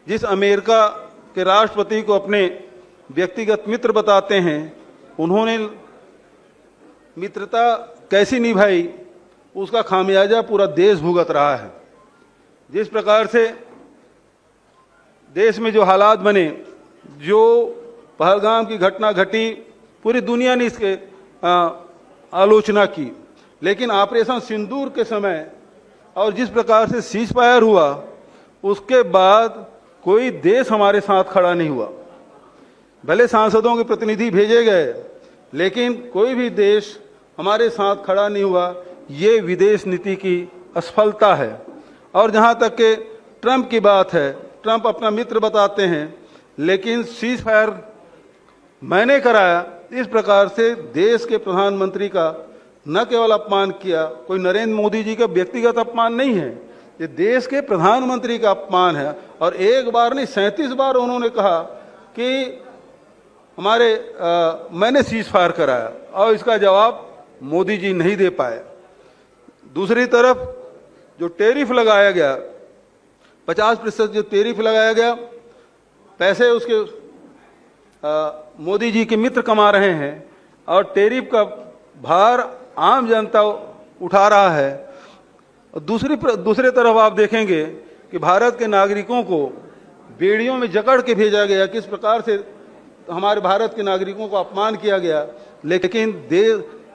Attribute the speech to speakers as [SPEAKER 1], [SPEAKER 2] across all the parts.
[SPEAKER 1] जिस अमेरिका के राष्ट्रपति को अपने व्यक्तिगत मित्र बताते हैं, उन्होंने मित्रता कैसी निभाई उसका खामियाजा पूरा देश भुगत रहा है। जिस प्रकार से देश में जो हालात बने, जो पहलगाम की घटना घटी, पूरी दुनिया ने इसके आलोचना की, लेकिन ऑपरेशन सिंदूर के समय और जिस प्रकार से सीज फायर हुआ उसके बाद कोई देश हमारे साथ खड़ा नहीं हुआ। भले सांसदों के प्रतिनिधि भेजे गए, लेकिन कोई भी देश हमारे साथ खड़ा नहीं हुआ। ये विदेश नीति की असफलता है। और जहाँ तक कि ट्रंप की बात है, ट्रंप अपना मित्र बताते हैं, लेकिन सीज फायर मैंने कराया, इस प्रकार से देश के प्रधानमंत्री का न केवल अपमान किया, कोई नरेंद्र मोदी जी का व्यक्तिगत अपमान नहीं है, ये देश के प्रधानमंत्री का अपमान है। और एक बार नहीं 37 बार उन्होंने कहा कि मैंने सीज फायर कराया, और इसका जवाब मोदी जी नहीं दे पाए। दूसरी तरफ जो टैरिफ लगाया गया, 50% जो टैरिफ लगाया गया, पैसे उसके मोदी जी के मित्र कमा रहे हैं और टैरिफ का भार आम जनता उठा रहा है। दूसरे तरफ आप देखेंगे कि भारत के नागरिकों को बेड़ियों में जकड़ के भेजा गया, किस प्रकार से हमारे भारत के नागरिकों को अपमान किया गया, लेकिन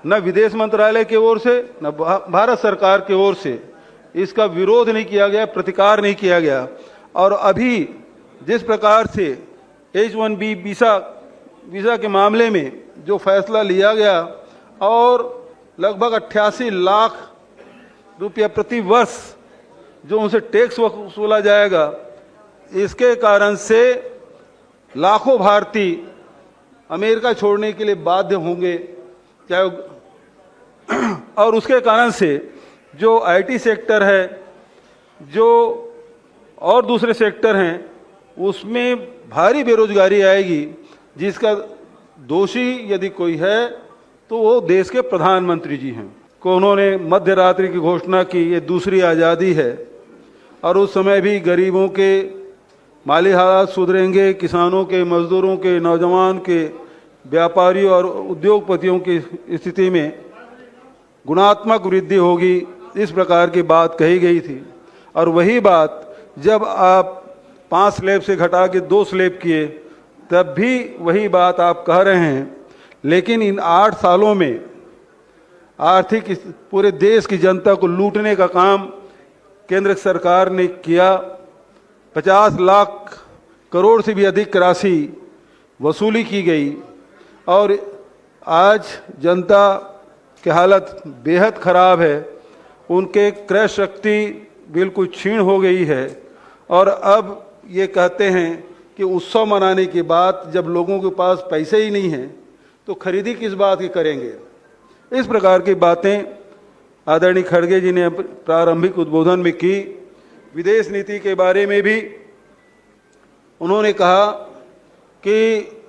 [SPEAKER 1] न विदेश मंत्रालय की ओर से न भारत सरकार की ओर से इसका विरोध नहीं किया गया, प्रतिकार नहीं किया गया। और अभी जिस प्रकार से H-1B वीज़ा के मामले में जो फैसला लिया गया और लगभग 88 लाख रुपया प्रति वर्ष जो उनसे टैक्स वसूला जाएगा, इसके कारण से लाखों भारतीय अमेरिका छोड़ने के लिए बाध्य होंगे, चाहे और उसके कारण से जो IT सेक्टर है, जो और दूसरे सेक्टर हैं, उसमें भारी बेरोजगारी आएगी, जिसका दोषी यदि कोई है तो वो देश के प्रधानमंत्री जी हैं। को उन्होंने मध्य रात्रि की घोषणा की, ये दूसरी आज़ादी है, और उस समय भी गरीबों के माली हालात सुधरेंगे, किसानों के, मजदूरों के, नौजवान के, व्यापारियों और उद्योगपतियों की स्थिति में गुणात्मक वृद्धि होगी, इस प्रकार की बात कही गई थी। और वही बात जब आप 5 स्लैब से घटा के 2 स्लैब किए, तब भी वही बात आप कह रहे हैं। लेकिन इन 8 सालों में आर्थिक पूरे देश की जनता को लूटने का काम केंद्र सरकार ने किया। 50 लाख करोड़ से भी अधिक राशि वसूली की गई, और आज जनता की हालत बेहद खराब है। उनके क्रय शक्ति बिल्कुल क्षीण हो गई है, और अब ये कहते हैं कि उत्सव मनाने के बाद जब लोगों के पास पैसे ही नहीं हैं तो खरीदी किस बात की करेंगे। इस प्रकार की बातें आदरणीय खड़गे जी ने प्रारंभिक उद्बोधन में की। विदेश नीति के बारे में भी उन्होंने कहा कि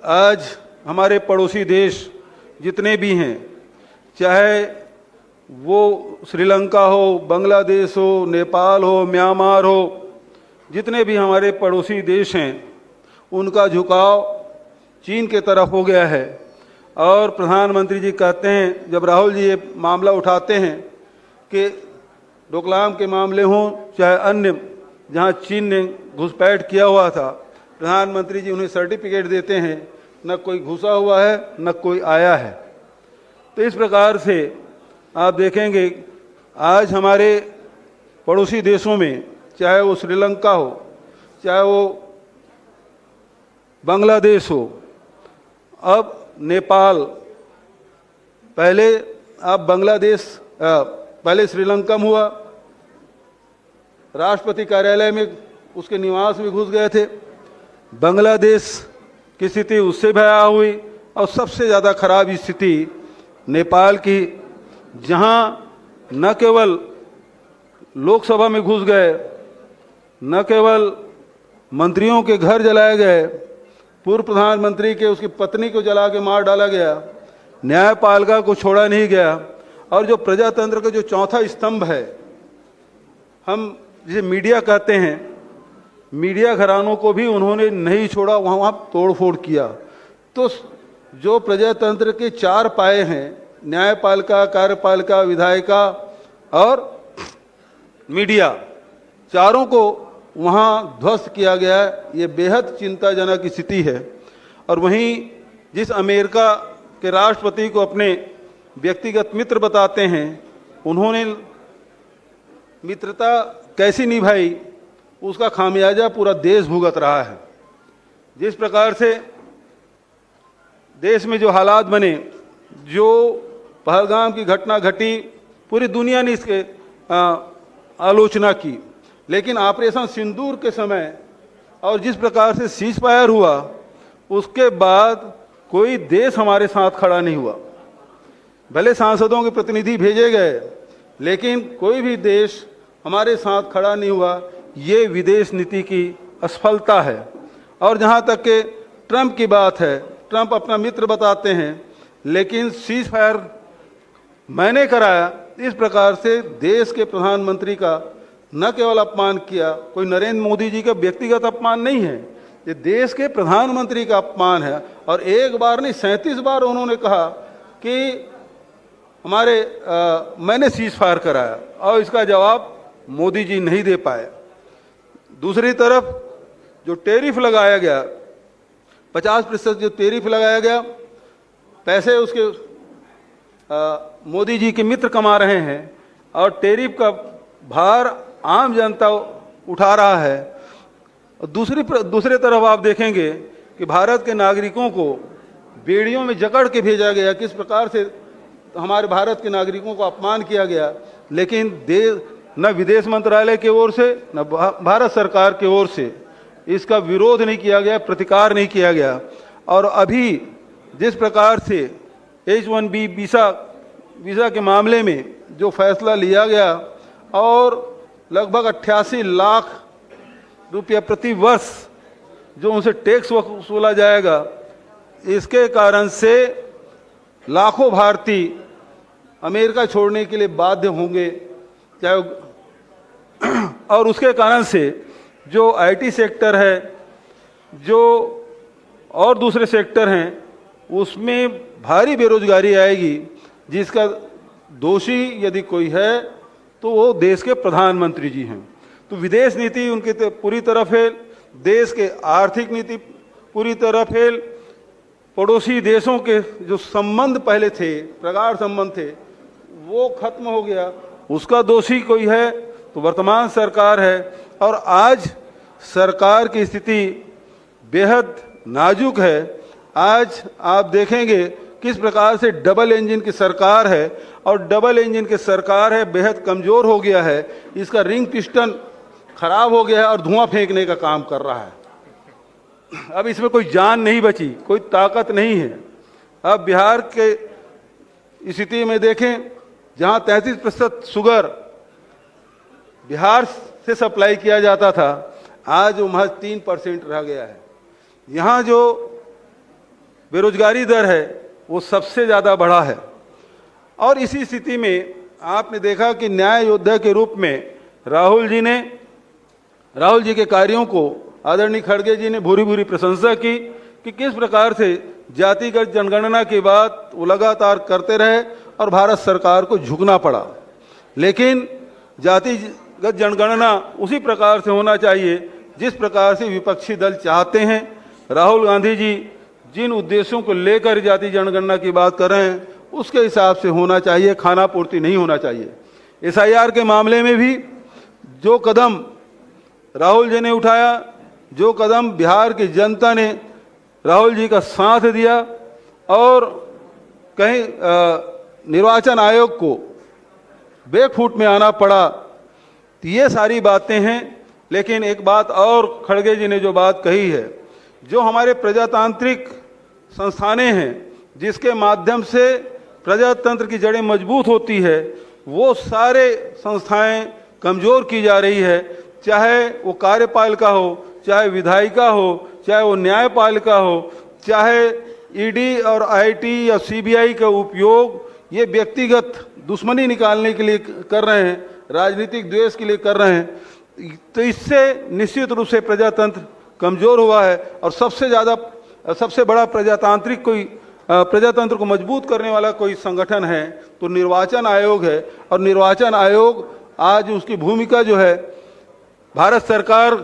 [SPEAKER 1] आज हमारे पड़ोसी देश जितने भी हैं, चाहे वो श्रीलंका हो, बांग्लादेश हो, नेपाल हो, म्यांमार हो, जितने भी हमारे पड़ोसी देश हैं, उनका झुकाव चीन के तरफ हो गया है। और प्रधानमंत्री जी कहते हैं, जब राहुल जी ये मामला उठाते हैं कि डोकलाम के मामले हों चाहे अन्य जहां चीन ने घुसपैठ किया हुआ था, प्रधानमंत्री जी उन्हें सर्टिफिकेट देते हैं, न कोई घुसा हुआ है न कोई आया है। तो इस प्रकार से आप देखेंगे आज हमारे पड़ोसी देशों में, चाहे वो श्रीलंका हो, चाहे वो बांग्लादेश हो, अब नेपाल, पहले आप बांग्लादेश, पहले श्रीलंका में हुआ, राष्ट्रपति कार्यालय में उसके निवास में घुस गए थे। बांग्लादेश की स्थिति उससे भयावह हुई, और सबसे ज़्यादा खराब स्थिति नेपाल की, जहां न केवल लोकसभा में घुस गए, न केवल मंत्रियों के घर जलाए गए, पूर्व प्रधानमंत्री के उसकी पत्नी को जला के मार डाला गया, न्यायपालिका को छोड़ा नहीं गया, और जो प्रजातंत्र का जो चौथा स्तंभ है, हम जिसे मीडिया कहते हैं, मीडिया घरानों को भी उन्होंने नहीं छोड़ा, वहाँ वहाँ तोड़फोड़ किया। तो जो प्रजातंत्र के चार पाए हैं, न्यायपालिका, कार्यपालिका, विधायिका और मीडिया, चारों को वहाँ ध्वस्त किया गया है। ये बेहद चिंताजनक स्थिति है। और वहीं जिस अमेरिका के राष्ट्रपति को अपने व्यक्तिगत मित्र बताते हैं, उन्होंने मित्रता कैसी निभाई, उसका खामियाजा पूरा देश भुगत रहा है। जिस प्रकार से देश में जो हालात बने, जो पहलगाम की घटना घटी, पूरी दुनिया ने इसके आलोचना की। लेकिन ऑपरेशन सिंदूर के समय और जिस प्रकार से सीज फायर हुआ, उसके बाद कोई देश हमारे साथ खड़ा नहीं हुआ। भले सांसदों के प्रतिनिधि भेजे गए, लेकिन कोई भी देश हमारे साथ खड़ा नहीं हुआ। ये विदेश नीति की असफलता है। और जहाँ तक कि ट्रंप की बात है, ट्रंप अपना मित्र बताते हैं, लेकिन सीज फायर मैंने कराया, इस प्रकार से देश के प्रधानमंत्री का न केवल अपमान किया, कोई नरेंद्र मोदी जी का व्यक्तिगत अपमान नहीं है, ये देश के प्रधानमंत्री का अपमान है। और एक बार नहीं 37 बार उन्होंने कहा कि मैंने सीज फायर कराया, और इसका जवाब मोदी जी नहीं दे पाए। दूसरी तरफ जो टैरिफ लगाया गया, 50% जो टैरिफ लगाया गया, पैसे उसके मोदी जी के मित्र कमा रहे हैं, और टैरिफ का भार आम जनता उठा रहा है। दूसरे तरफ आप देखेंगे कि भारत के नागरिकों को बेड़ियों में जकड़ के भेजा गया, किस प्रकार से हमारे भारत के नागरिकों को अपमान किया गया। लेकिन न विदेश मंत्रालय की ओर से, न भारत सरकार की ओर से इसका विरोध नहीं किया गया, प्रतिकार नहीं किया गया। और अभी जिस प्रकार से H-1B वीज़ा के मामले में जो फैसला लिया गया, और लगभग 88 लाख रुपया प्रति वर्ष जो उनसे टैक्स वसूला जाएगा, इसके कारण से लाखों भारतीय अमेरिका छोड़ने के लिए बाध्य होंगे, चाहे और उसके कारण से जो IT सेक्टर है, जो और दूसरे सेक्टर हैं, उसमें भारी बेरोजगारी आएगी, जिसका दोषी यदि कोई है तो वो देश के प्रधानमंत्री जी हैं। तो विदेश नीति उनकी पूरी तरह फेल, देश के आर्थिक नीति पूरी तरह फेल, पड़ोसी देशों के जो संबंध पहले थे, प्रगाढ़ संबंध थे, वो खत्म हो गया। उसका दोषी कोई है तो वर्तमान सरकार है। और आज सरकार की स्थिति बेहद नाजुक है। आज आप देखेंगे किस प्रकार से डबल इंजन की सरकार है, और डबल इंजन की सरकार है, बेहद कमज़ोर हो गया है। इसका रिंग पिस्टन खराब हो गया है और धुआं फेंकने का काम कर रहा है। अब इसमें कोई जान नहीं बची, कोई ताकत नहीं है। अब बिहार के स्थिति में देखें, जहां 33% शुगर बिहार से सप्लाई किया जाता था, आज वो महज 3% रह गया है। यहाँ जो बेरोजगारी दर है वो सबसे ज़्यादा बढ़ा है। और इसी स्थिति में आपने देखा कि न्याय योद्धा के रूप में राहुल जी के कार्यों को आदरणीय खड़गे जी ने भूरी भूरी प्रशंसा की कि किस प्रकार से जातिगत जनगणना की बात वो लगातार करते रहे और भारत सरकार को झुकना पड़ा। लेकिन जातिगत जनगणना उसी प्रकार से होना चाहिए जिस प्रकार से विपक्षी दल चाहते हैं। राहुल गांधी जी जिन उद्देश्यों को लेकर जाति जनगणना की बात कर रहे हैं उसके हिसाब से होना चाहिए, खाना पूर्ति नहीं होना चाहिए। SIR के मामले में भी जो कदम राहुल जी ने उठाया, जो कदम बिहार की जनता ने राहुल जी का साथ दिया और कहीं निर्वाचन आयोग को बैकफुट में आना पड़ा, तो ये सारी बातें हैं। लेकिन एक बात और खड़गे जी ने जो बात कही है, जो हमारे प्रजातांत्रिक संस्थानें हैं जिसके माध्यम से प्रजातंत्र की जड़ें मजबूत होती है, वो सारे संस्थाएं कमज़ोर की जा रही है। चाहे वो कार्यपालिका हो, चाहे विधायिका हो, चाहे वो न्यायपालिका हो, चाहे ED और IT या CBI का उपयोग ये व्यक्तिगत दुश्मनी निकालने के लिए कर रहे हैं, राजनीतिक द्वेष के लिए कर रहे हैं। तो इससे निश्चित रूप से प्रजातंत्र कमजोर हुआ है। और सबसे बड़ा प्रजातंत्र को मजबूत करने वाला कोई संगठन है तो निर्वाचन आयोग है। और निर्वाचन आयोग आज उसकी भूमिका जो है भारत सरकार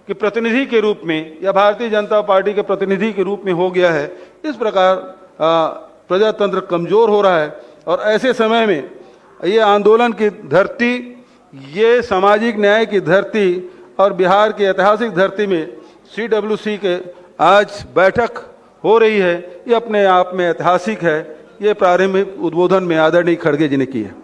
[SPEAKER 1] के प्रतिनिधि के रूप में या भारतीय जनता पार्टी के प्रतिनिधि के रूप में हो गया है। इस प्रकार प्रजातंत्र कमजोर हो रहा है। और ऐसे समय में ये आंदोलन की धरती, ये सामाजिक न्याय की धरती और बिहार की ऐतिहासिक धरती में CWC के आज बैठक हो रही है, ये अपने आप में ऐतिहासिक है। ये प्रारंभिक उद्बोधन में आदरणीय खड़गे जी ने की है।